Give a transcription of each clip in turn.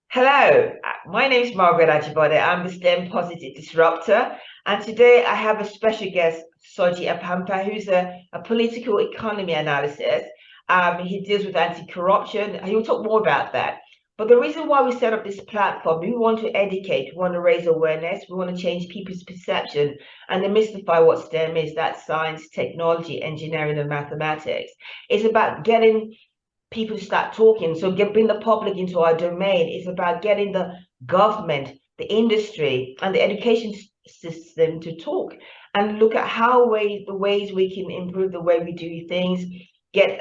Hello, my name is Margaret Ajibode. I'm the STEM Positive Disruptor. And today I have a special guest, Soji Apampa, who's a political economy analyst. He deals with anti-corruption. He will talk more about that. But the reason why we set up this platform, we want to educate, we want to raise awareness, we want to change people's perception and demystify what STEM is. That's science, technology, engineering, and mathematics. It's about getting people start talking. So bring the public into our domain. It's about getting the government, the industry, and the education system to talk and look at the ways we can improve the way we do things, get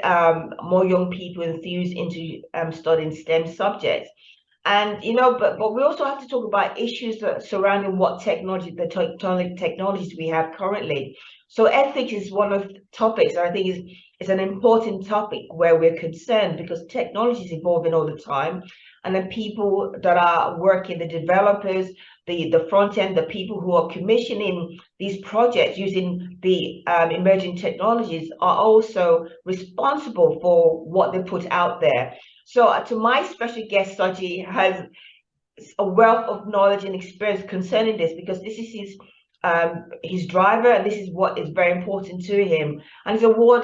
more young people enthused into studying STEM subjects. And but we also have to talk about issues surrounding what technologies we have currently. So ethics is one of the topics that I think is an important topic where we're concerned because technology is evolving all the time, and then people that are working, the developers, the front end, the people who are commissioning these projects using the emerging technologies are also responsible for what they put out there. So to my special guest, Soji has a wealth of knowledge and experience concerning this because this is his driver, and this is what is very important to him. And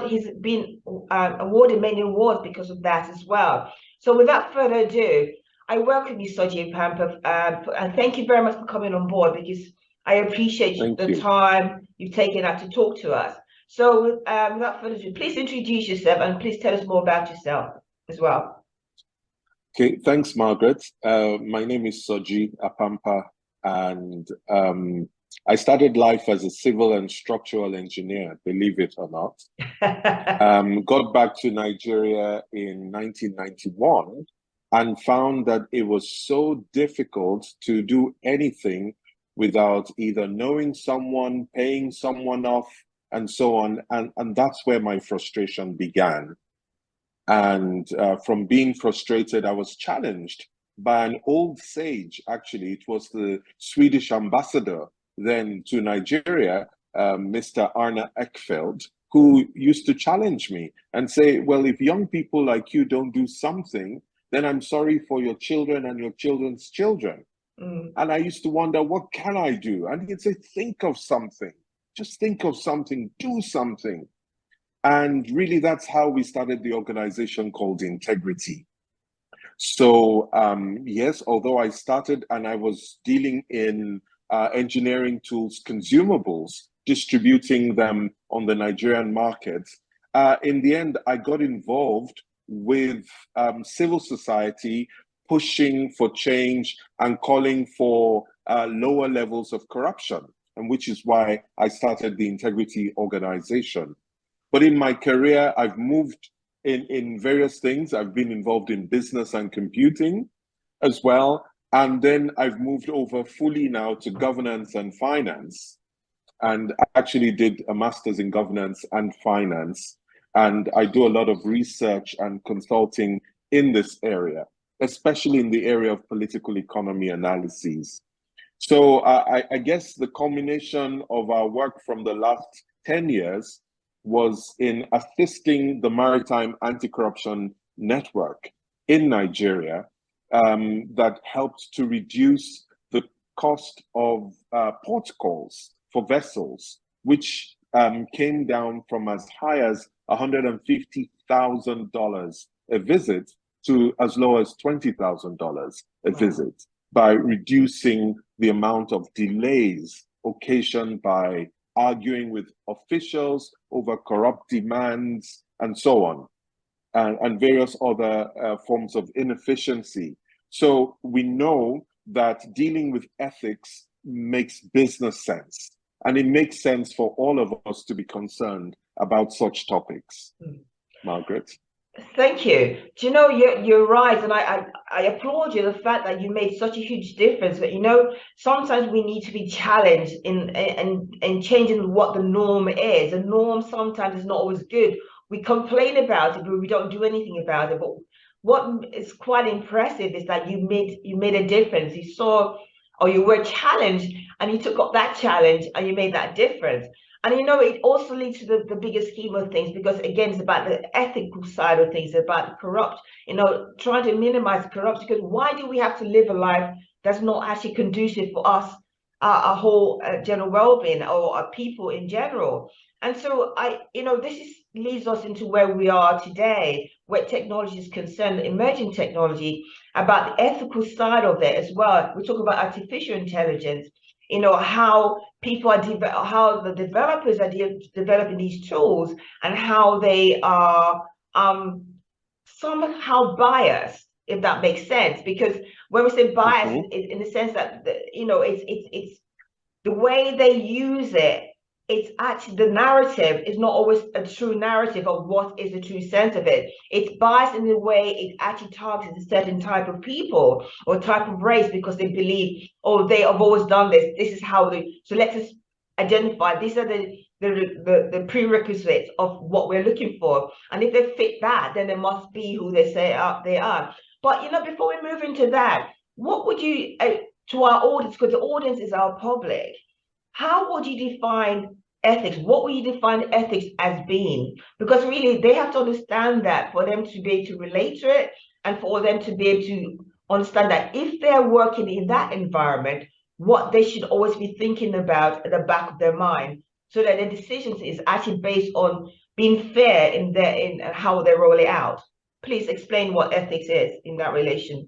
he's been awarded many awards because of that as well. So without further ado, I welcome you, Soji Apampa, and thank you very much for coming on board because I appreciate the time you've taken out to talk to us. So without further ado, please introduce yourself and please tell us more about yourself as well. Okay, thanks, Margaret. My name is Soji Apampa, and I started life as a civil and structural engineer, believe it or not. Got back to Nigeria in 1991 and found that it was so difficult to do anything without either knowing someone, paying someone off, and so on. And that's where my frustration began. And from being frustrated, I was challenged by an old sage. Actually, it was the Swedish ambassador then to Nigeria, Mr. Arne Ekfeld, who used to challenge me and say, well, if young people like you don't do something, then I'm sorry for your children and your children's children. And I used to wonder, what can I do? And he'd say, think of something. Just think of something, do something. And really, that's how we started the organization called Integrity. So yes, although I started and I was dealing in engineering tools, consumables, distributing them on the Nigerian market, in the end, I got involved with civil society, pushing for change and calling for lower levels of corruption, and which is why I started the Integrity Organization. But in my career, I've moved in various things. I've been involved in business and computing as well. And then I've moved over fully now to governance and finance. And I actually did a master's in governance and finance. And I do a lot of research and consulting in this area, especially in the area of political economy analyses. So I guess the culmination of our work from the last 10 years was in assisting the Maritime Anti-Corruption Network in Nigeria that helped to reduce the cost of port calls for vessels, which came down from as high as $150,000 a visit to as low as $20,000 a visit by reducing the amount of delays occasioned by arguing with officials over corrupt demands and so on, and various other forms of inefficiency. So we know that dealing with ethics makes business sense, and it makes sense for all of us to be concerned about such topics. Margaret? Thank you. Do you know, you're right, and I applaud you the fact that you made such a huge difference. But sometimes we need to be challenged in changing what the norm is. The norm sometimes is not always good. We complain about it, but we don't do anything about it. But what is quite impressive is that you made a difference. You saw, or you were challenged, and you took up that challenge, and you made that difference. And it also leads to the bigger scheme of things, because again, it's about the ethical side of things, about the corrupt, trying to minimize corruption. Because why do we have to live a life that's not actually conducive for us, our whole general well-being, or our people in general? And so leads us into where we are today, where technology is concerned, emerging technology, about the ethical side of it as well. We talk about artificial intelligence, how people are how the developers are developing these tools, and how they are somehow biased, if that makes sense. Because when we say bias, in the sense that it's the way they use it. It's actually, the narrative is not always a true narrative of what is the true sense of it. It's biased in the way it actually targets a certain type of people or type of race, because they believe, oh, they have always done this. This is how they. So let us identify. These are the prerequisites of what we're looking for. And if they fit that, then they must be who they say they are. But before we move into that, what would you to our audience, because the audience is our public, how would you define ethics? What would you define ethics as being? Because really, they have to understand that for them to be able to relate to it, and for them to be able to understand that if they're working in that environment, what they should always be thinking about at the back of their mind, so that their decisions is actually based on being fair in how they roll it out. Please explain what ethics is in that relation.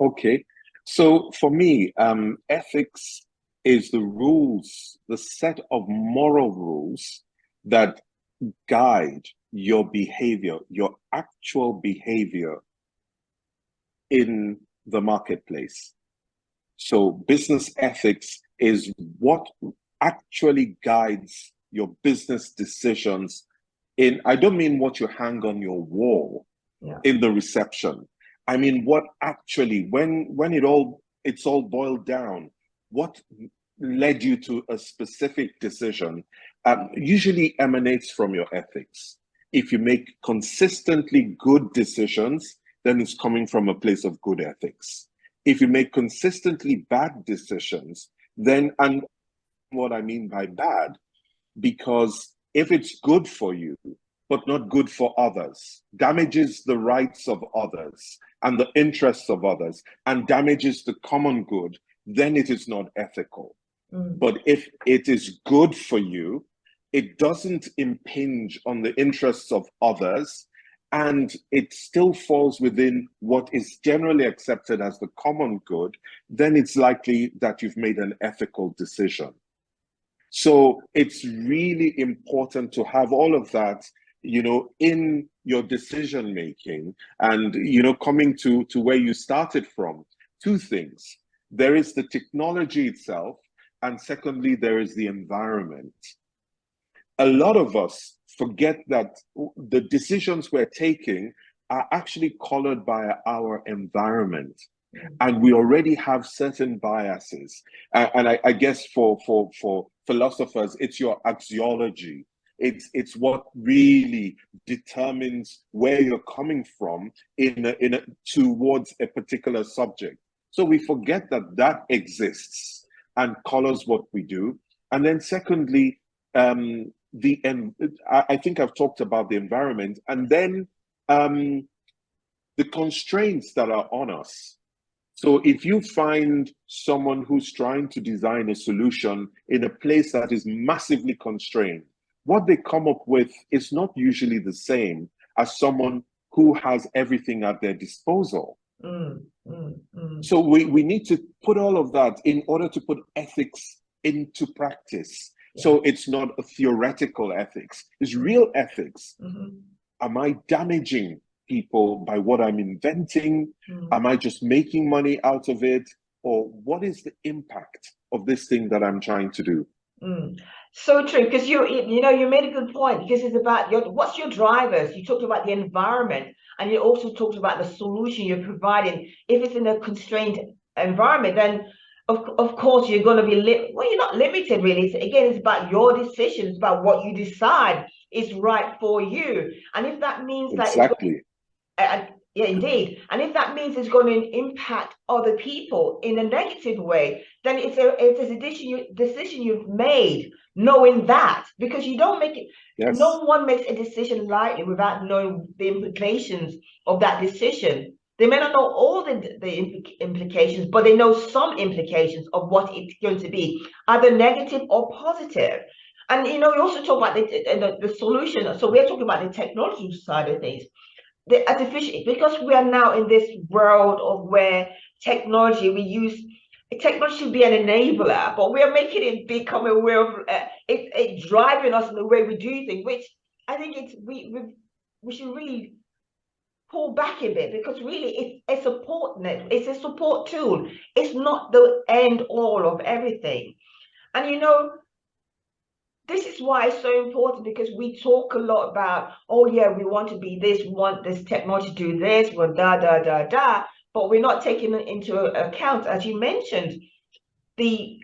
Okay, so for me, ethics is the set of moral rules that guide your behavior, your actual behavior in the marketplace. So business ethics is what actually guides your business decisions I don't mean what you hang on your wall in the reception. I mean, what actually, when it's all boiled down, what led you to a specific decision usually emanates from your ethics. If you make consistently good decisions, then it's coming from a place of good ethics. If you make consistently bad decisions, then, and what I mean by bad, because if it's good for you, but not good for others, damages the rights of others and the interests of others, and damages the common good, then it is not ethical. But if it is good for you, it doesn't impinge on the interests of others, and it still falls within what is generally accepted as the common good, then it's likely that you've made an ethical decision. So it's really important to have all of that, in your decision making. And, coming to where you started from, two things. There is the technology itself, and secondly, there is the environment. A lot of us forget that the decisions we're taking are actually colored by our environment. And we already have certain biases. And I guess for philosophers, it's your axiology. It's what really determines where you're coming from towards a particular subject. So we forget that exists and colors what we do. And then secondly, I think I've talked about the environment, and then the constraints that are on us. So if you find someone who's trying to design a solution in a place that is massively constrained, what they come up with is not usually the same as someone who has everything at their disposal. So we need to put all of that in order to put ethics into practice. So it's not a theoretical ethics, it's real ethics. Am I damaging people by what I'm inventing? Am I just making money out of it? Or what is the impact of this thing that I'm trying to do? So true, because you made a good point, because it's about what's your drivers. You talked about the environment, and you also talked about the solution you're providing. If it's in a constrained environment, then of course you're going to be you're not limited really. It's about your decisions, about what you decide is right for you. And if that means exactly. that Yeah, indeed. And if that means it's going to impact other people in a negative way, then it's a decision you've made, knowing that, because you don't make it. Yes. No one makes a decision lightly without knowing the implications of that decision. They may not know all the implications, but they know some implications of what it's going to be, either negative or positive. And we also talk about the solution. So we're talking about the technology side of things. The artificial, because we are now in this world of where technology should be an enabler, but we are making it become a way of it driving us in the way we do things, which I think we should really pull back a bit, because really it's a support net, it's a support tool. It's not the end all of everything. And this is why it's so important, because we talk a lot about, oh yeah, we want to be this, we want this technology to do this, well, but we're not taking into account, as you mentioned, the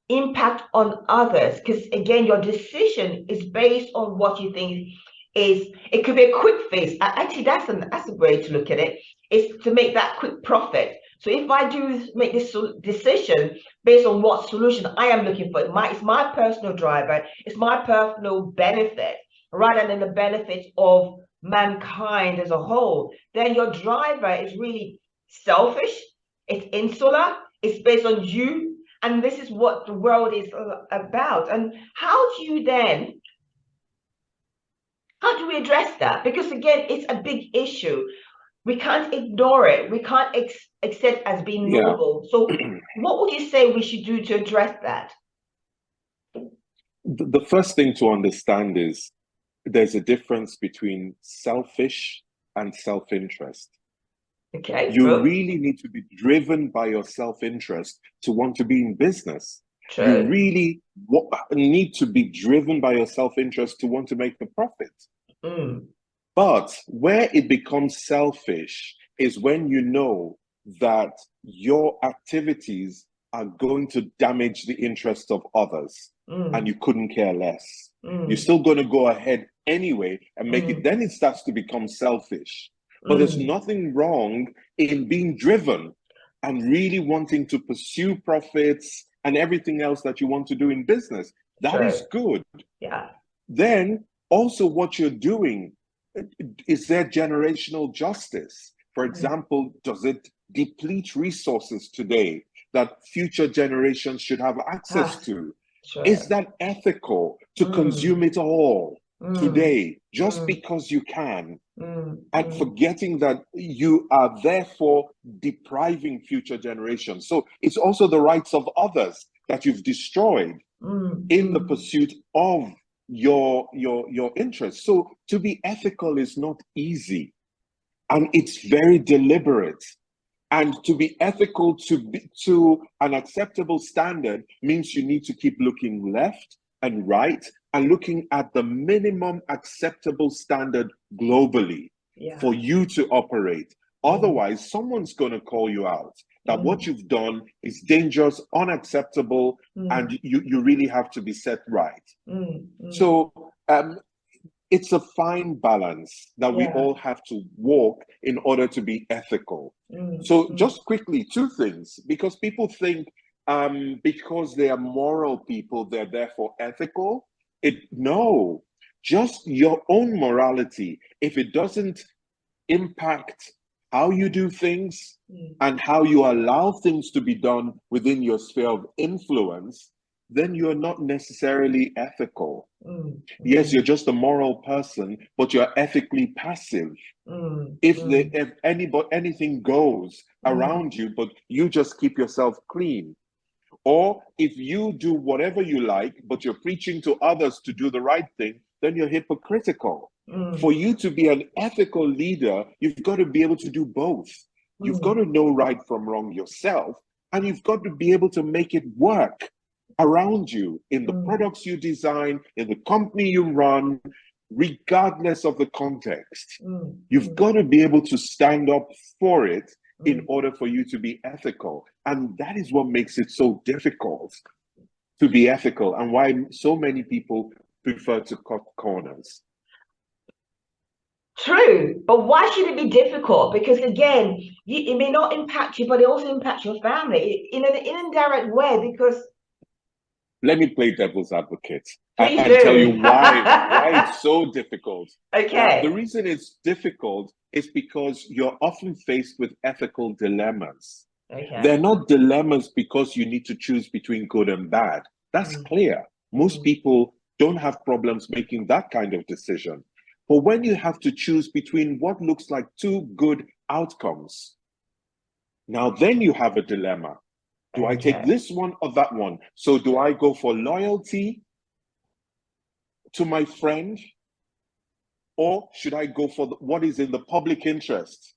impact on others. Because again, your decision is based on what you think it could be a quick fix. Actually, that's a way to look at it, is to make that quick profit. So if I do make this decision based on what solution I am looking for, it's my personal driver, it's my personal benefit, rather than the benefit of mankind as a whole, then your driver is really selfish, it's insular, it's based on you, and this is what the world is about. And how do we address that? Because again, it's a big issue. We can't ignore it. We can't accept as being normal. So what would you say we should do to address that? The first thing to understand is there's a difference between selfish and self-interest. Okay. You really need to be driven by your self-interest to want to be in business. True. You really need to be driven by your self-interest to want to make a profit. But where it becomes selfish is when you know that your activities are going to damage the interest of others and you couldn't care less. You're still going to go ahead anyway and make it, then it starts to become selfish. But there's nothing wrong in being driven and really wanting to pursue profits and everything else that you want to do in business. That is good. Yeah. Then also what you're doing, is there generational justice? For example, does it deplete resources today that future generations should have access to? Is that ethical to consume it all today just because you can? And forgetting that you are therefore depriving future generations. So it's also the rights of others that you've destroyed in the pursuit of your interests. So to be ethical is not easy, and it's very deliberate. And to be ethical to an acceptable standard means you need to keep looking left and right and looking at the minimum acceptable standard globally for you to operate. Otherwise, someone's going to call you out that what you've done is dangerous, unacceptable, and you really have to be set right. So it's a fine balance that we all have to walk in order to be ethical. So just quickly, two things, because people think because they are moral people, they're therefore ethical. No, just your own morality. If it doesn't impact how you do things and how you allow things to be done within your sphere of influence, then you're not necessarily ethical. Yes, you're just a moral person, but you're ethically passive. If anything goes around you, but you just keep yourself clean. Or if you do whatever you like, but you're preaching to others to do the right thing, then you're hypocritical. For you to be an ethical leader, you've got to be able to do both. You've got to know right from wrong yourself, and you've got to be able to make it work around you in the products you design, in the company you run, regardless of the context. You've got to be able to stand up for it in order for you to be ethical. And that is what makes it so difficult to be ethical, and why so many people prefer to cut corners. True, but why should it be difficult? Because again, it may not impact you, but it also impacts your family in an indirect way. Because Let me play devil's advocate please and tell you do. why it's so difficult. Now, the Okay. reason it's difficult is because you're often faced with ethical dilemmas. They're Okay. not dilemmas because you need to choose between good and bad. That's Mm, clear. Most mm, people don't have problems making that kind of decision. But when you have to choose between what looks like two good outcomes, now then you have a dilemma. Do I take okay. this one or that one? So do I go for loyalty to my friend, or should I go for what is in the public interest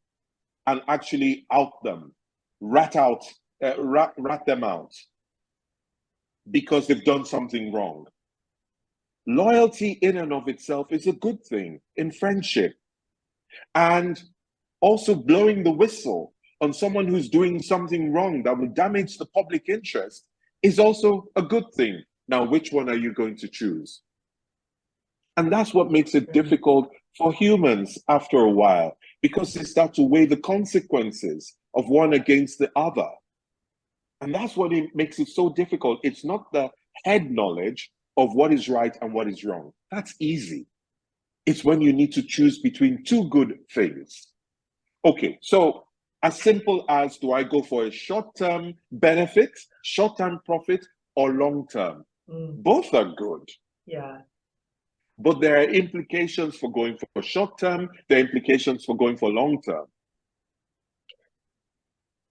and actually out them, rat them out because they've done something wrong? Loyalty in and of itself is a good thing in friendship, and also blowing the whistle on someone who's doing something wrong that will damage the public interest is also a good thing. Now, which one are you going to choose? And that's what makes it Mm, difficult for humans after a while, because they start to weigh the consequences of one against the other. And that's what makes it so difficult. It's not the head knowledge of what is right and what is wrong. That's easy. It's when you need to choose between two good things. Okay, so as simple as, do I go for a short-term benefit, short-term profit, or long-term? mm, Both are good. yeah. But there are implications for going for short term, there are implications for going for long term.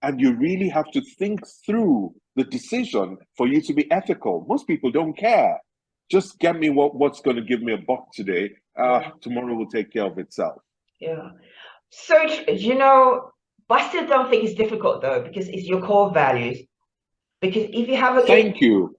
And you really have to think through the decision for you to be ethical. Most people don't care. Just get me what's going to give me a buck today. Yeah. Tomorrow will take care of itself. Yeah. So, but I still don't think it's difficult though, because it's your core values. Because if you have Thank you.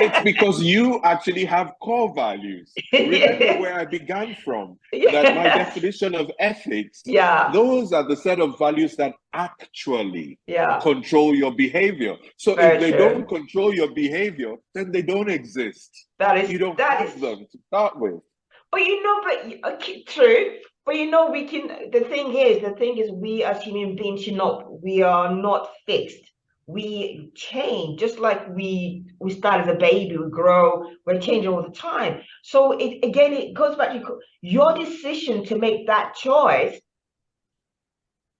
It's it, because you actually have core values. Remember where I began from, that my yeah, definition of ethics, yeah, those are the set of values that actually yeah, control your behavior. So if very they true. don't control your behavior, then they don't exist. That is You don't that is have them to start with. But okay, true. But we can. The thing is, we as human beings we are not fixed. We change, just like we start as a baby, we grow, we're changing all the time. So it goes back to your decision to make that choice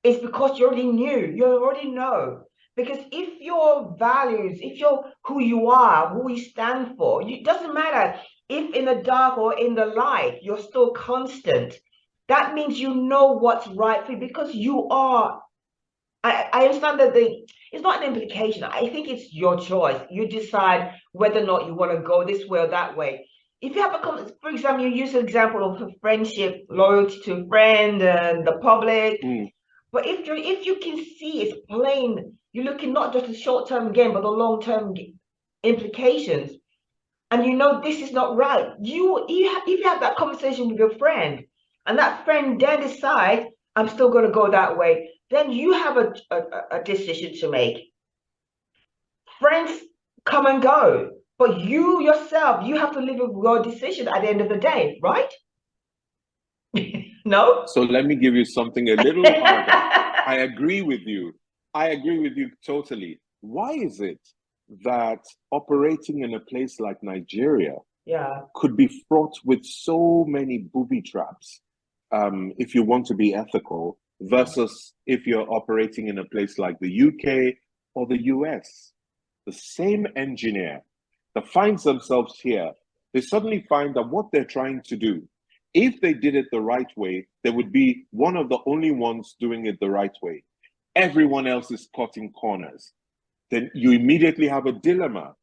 is because you already knew, you already know. Because if your values, if you're who you are, who you stand for, it doesn't matter if in the dark or in the light, you're still constant. That means you know what's right for you because you are. I understand that it's not an implication. I think it's your choice. You decide whether or not you want to go this way or that way. If you have for example, you use an example of a friendship, loyalty to a friend and the public, Mm. but if you can see it's plain, you're looking not just the short-term gain, but the long-term implications, and you know this is not right. If you have that conversation with your friend, and that friend then decides I'm still going to go that way, then you have a decision to make. Friends come and go, but you yourself, you have to live with your decision at the end of the day, right? No? So let me give you something a little harder. I agree with you. I agree with you totally. Why is it that operating in a place like Nigeria Yeah. could be fraught with so many booby traps, if you want to be ethical, versus if you're operating in a place like the UK or the US? The same engineer that finds themselves here, they suddenly find that what they're trying to do, if they did it the right way, they would be one of the only ones doing it the right way. Everyone else is cutting corners. Then you immediately have a dilemma.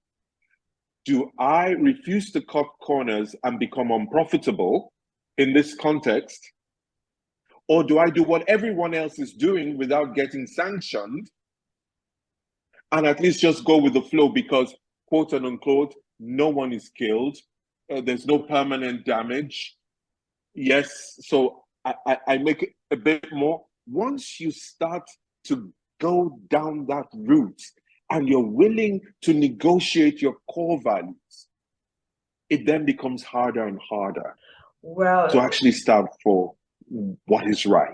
Do I refuse to cut corners and become unprofitable in this context? Or do I do what everyone else is doing without getting sanctioned and at least just go with the flow because, quote and unquote, no one is killed, there's no permanent damage? Yes, so I make it a bit more. Once you start to go down that route and you're willing to negotiate your core values, it then becomes harder and harder. Well, to actually stand for what is right.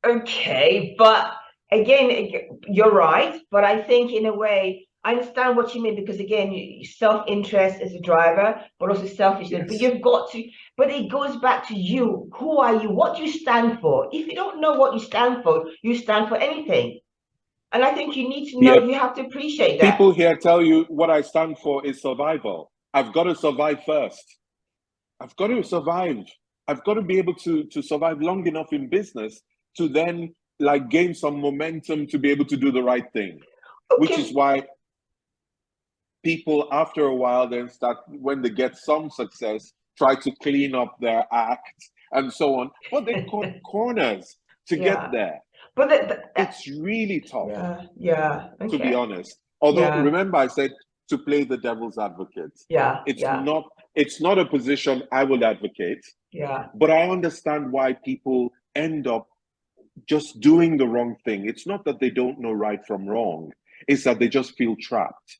Okay, but again, you're right. But I think in a way, I understand what you mean because again, self-interest is a driver, but also selfishness. But Yes. you've got to, but it goes back to you. Who are you? What do you stand for? If you don't know what you stand for anything. And I think you need to know, Yeah. you have to appreciate that. People here tell you what I stand for is survival. I've got to survive first. I've got to survive. I've got to be able to survive long enough in business to then like gain some momentum to be able to do the right thing. Okay. Which is why people after a while then start, when they get some success, try to clean up their act and so on. But they cut corners to get there. But it's really tough. Yeah. Okay. To be honest. Although remember I said to play the devil's advocate. It's not a position I would advocate. But I understand why people end up just doing the wrong thing. It's not that they don't know right from wrong. It's that they just feel trapped.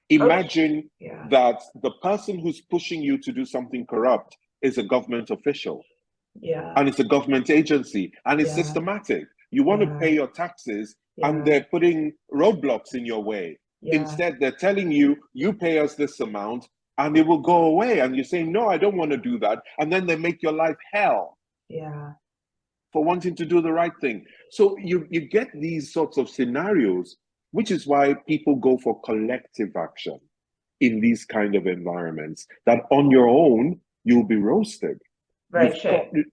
Imagine that the person who's pushing you to do something corrupt is a government official. And it's a government agency and it's systematic. You want to pay your taxes and they're putting roadblocks in your way. Instead, they're telling you, you pay us this amount and it will go away. And you're saying, no, I don't want to do that. And then they make your life hell. For wanting to do the right thing. So you get these sorts of scenarios, which is why people go for collective action in these kind of environments, that on your own, you'll be roasted.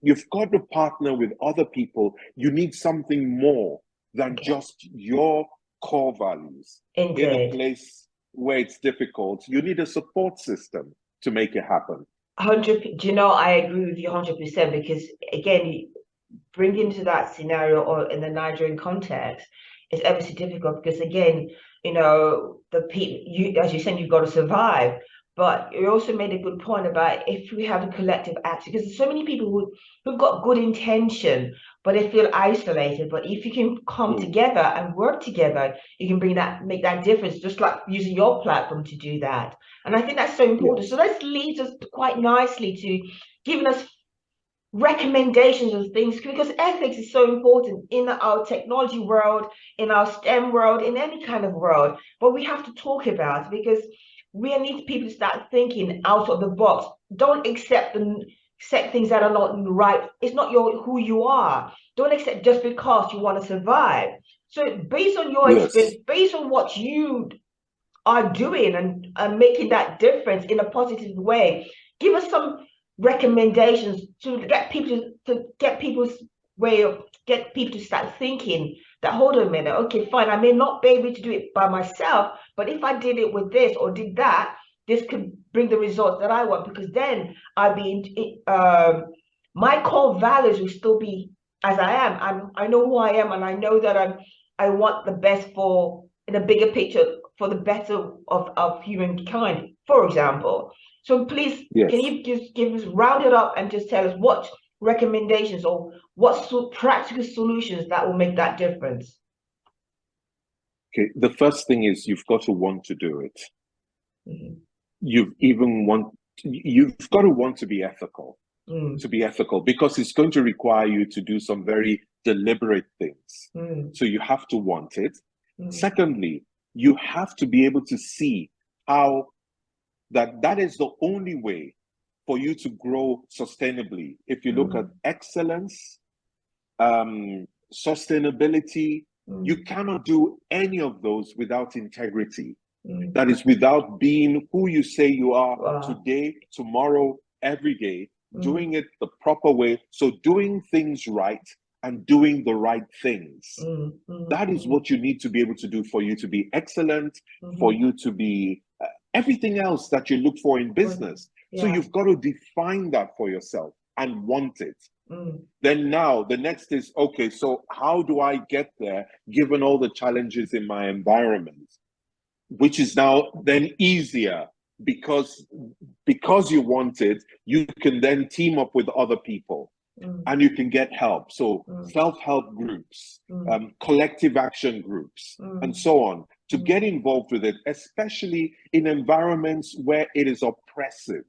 You've got to partner with other people. You need something more than just your core values. Indeed. In a place where it's difficult, you need a support system to make it happen. 100. Do you know, I agree with you 100% because again, bringing to that scenario or in the Nigerian context is ever so difficult because again, you know, the people, as you said, you've got to survive. But you also made a good point about if we have a collective action, because there's so many people who've got good intention, but they feel isolated. But if you can come together and work together, you can make that difference, just like using your platform to do that. And I think that's so important. So that leads us quite nicely to giving us recommendations of things, because ethics is so important in our technology world, in our STEM world, in any kind of world. But we have to talk about it because we need people to start thinking out of the box. Don't accept things that are not right. It's not who you are. Don't accept just because you want to survive. So based on your experience, based on what you are doing and making that difference in a positive way, give us some recommendations to get people to start thinking that, hold on a minute, okay, fine, I may not be able to do it by myself, but if I did it with this or did that, this could bring the results that I want, because then I'll be my core values will still be as I am. I know who I am, and I know that I want the best for, in a bigger picture, for the better of humankind, for example. So please, can you just round it up and just tell us what recommendations or what practical solutions that will make that difference? Okay, the first thing is you've got to want to do it. You've got to want to be ethical. To be ethical, because it's going to require you to do some very deliberate things. So you have to want it. Secondly, you have to be able to see how that is the only way for you to grow sustainably. If you look at excellence, sustainability, you cannot do any of those without integrity. That is, without being who you say you are today, tomorrow, every day, doing it the proper way. So doing things right and doing the right things. That is what you need to be able to do for you to be excellent, for you to be everything else that you look for in business. So you've got to define that for yourself and want it. Then now the next is, okay, so how do I get there given all the challenges in my environment? Which is now then easier because you want it, you can then team up with other people and you can get help. So self-help groups, collective action groups, and so on, to get involved with it, especially in environments where it is oppressive.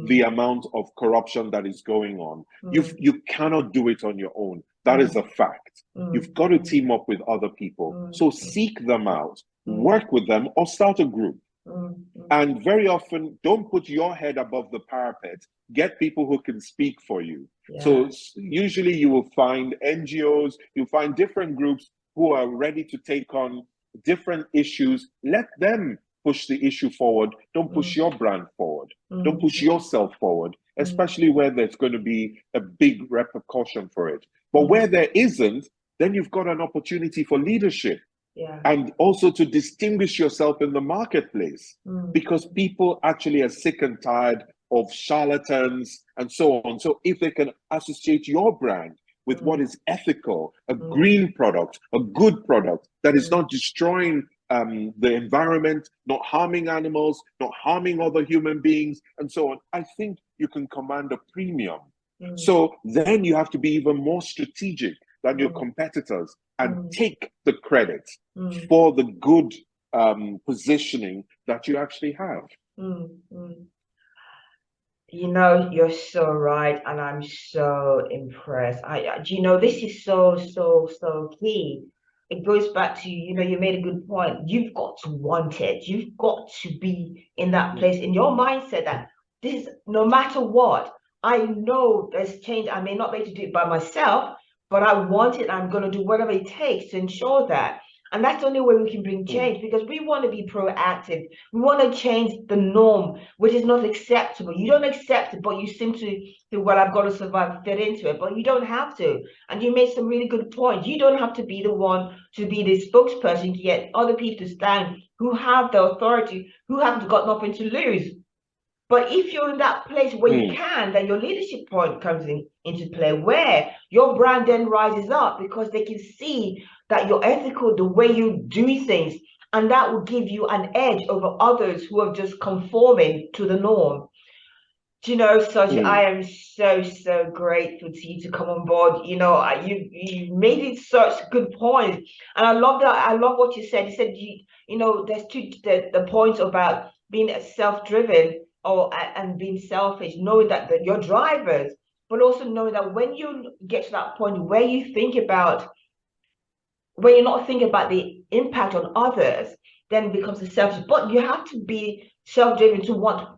the amount of corruption that is going on. You cannot do it on your own. That is a fact. You've got to team up with other people. So seek them out, work with them, or start a group. And very often, don't put your head above the parapet. Get people who can speak for you. Yeah. So usually you will find NGOs, you'll find different groups who are ready to take on different issues. Let them push the issue forward. Don't push your brand forward. Don't push yourself forward, especially where there's going to be a big repercussion for it. But where there isn't, then you've got an opportunity for leadership. Yeah. And also to distinguish yourself in the marketplace, because people actually are sick and tired of charlatans and so on. So if they can associate your brand with what is ethical, a green product, a good product that is not destroying the environment, not harming animals, not harming other human beings, and so on, I think you can command a premium. So then you have to be even more strategic than your competitors and take the credit for the good positioning that you actually have. You know, you're so right, and I'm so impressed. You know, this is so key. It goes back to, you know, you made a good point. You've got to want it. You've got to be in that place, in your mindset that this, no matter what, I know there's change. I may not be able to do it by myself, but I want it. I'm going to do whatever it takes to ensure that. And that's the only way we can bring change, because we want to be proactive. We want to change the norm, which is not acceptable. You don't accept it, but you seem to think, well, I've got to survive, fit into it. But you don't have to. And you made some really good points. You don't have to be the one to be the spokesperson to get other people to stand who have the authority, who haven't got nothing to lose. But if you're in that place where you can, then your leadership point comes into play, where your brand then rises up because they can see that you're ethical, the way you do things, and that will give you an edge over others who are just conforming to the norm. Do you know, Soji, I am so grateful to you to come on board. You know, you made it such good points, and I love that. I love what you said. You said you know, there's the points about being self-driven and being selfish, knowing that you're drivers, but also knowing that when you get to that point where you think about, when you're not thinking about the impact on others, then it becomes a selfish. But you have to be self-driven to want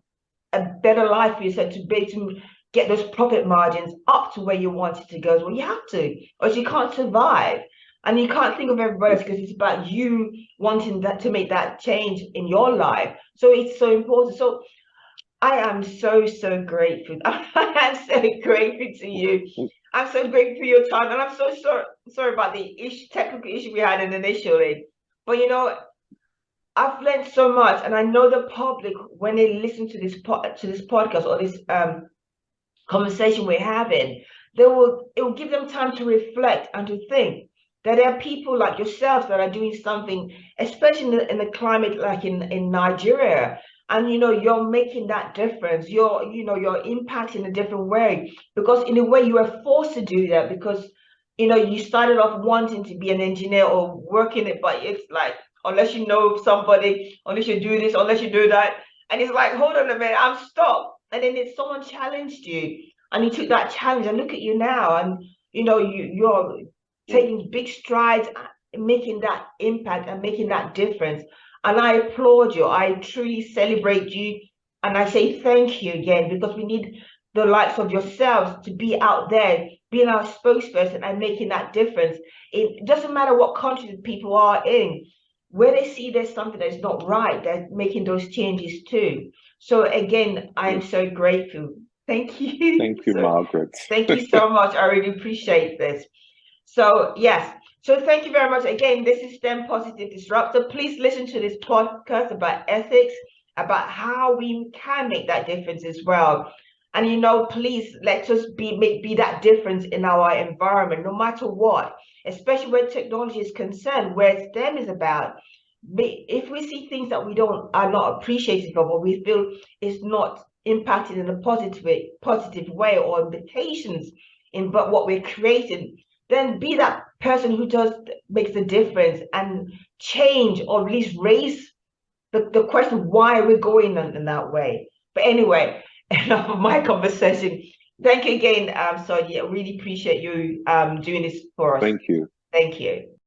a better life for yourself, to be able to get those profit margins up to where you want it to go. Well, you have to, or you can't survive. And you can't think of everybody else, because it's about you wanting that to make that change in your life. So it's so important. So I am so grateful. I am so grateful to you. I'm so grateful for your time, and I'm so sorry about the technical issue we had initially. But you know, I've learned so much, and I know the public, when they listen to this podcast or this conversation we're having, it will give them time to reflect and to think that there are people like yourself that are doing something, especially in the climate like in Nigeria. And you know, you're making that difference. You're impacting a different way, because in a way you were forced to do that, because you know, you started off wanting to be an engineer or working it, but it's like, unless you know somebody, unless you do this, unless you do that, and it's like, hold on a minute, I'm stuck. And then if someone challenged you and you took that challenge, and look at you now, and you know, you're taking big strides, making that impact and making that difference. And I applaud you. I truly celebrate you. And I say thank you again, because we need the likes of yourselves to be out there, being our spokesperson and making that difference. It doesn't matter what country people are in, where they see there's something that's not right, they're making those changes too. So again, I am so grateful. Thank you. Thank you, Margaret. Thank you so much. I really appreciate this. So yes. So thank you very much. Again, this is STEM Positive Disruptor. Please listen to this podcast about ethics, about how we can make that difference as well. And you know, please let us be that difference in our environment, no matter what, especially when technology is concerned, where STEM is about. If we see things that we are not appreciative of, or we feel is not impacted in a positive way, or implications in but what we're creating, then be that person who makes the difference and change, or at least raise the question why we're going in that way. But anyway, enough of my conversation. Thank you again, Soji. I really appreciate you doing this for us. Thank you. Thank you.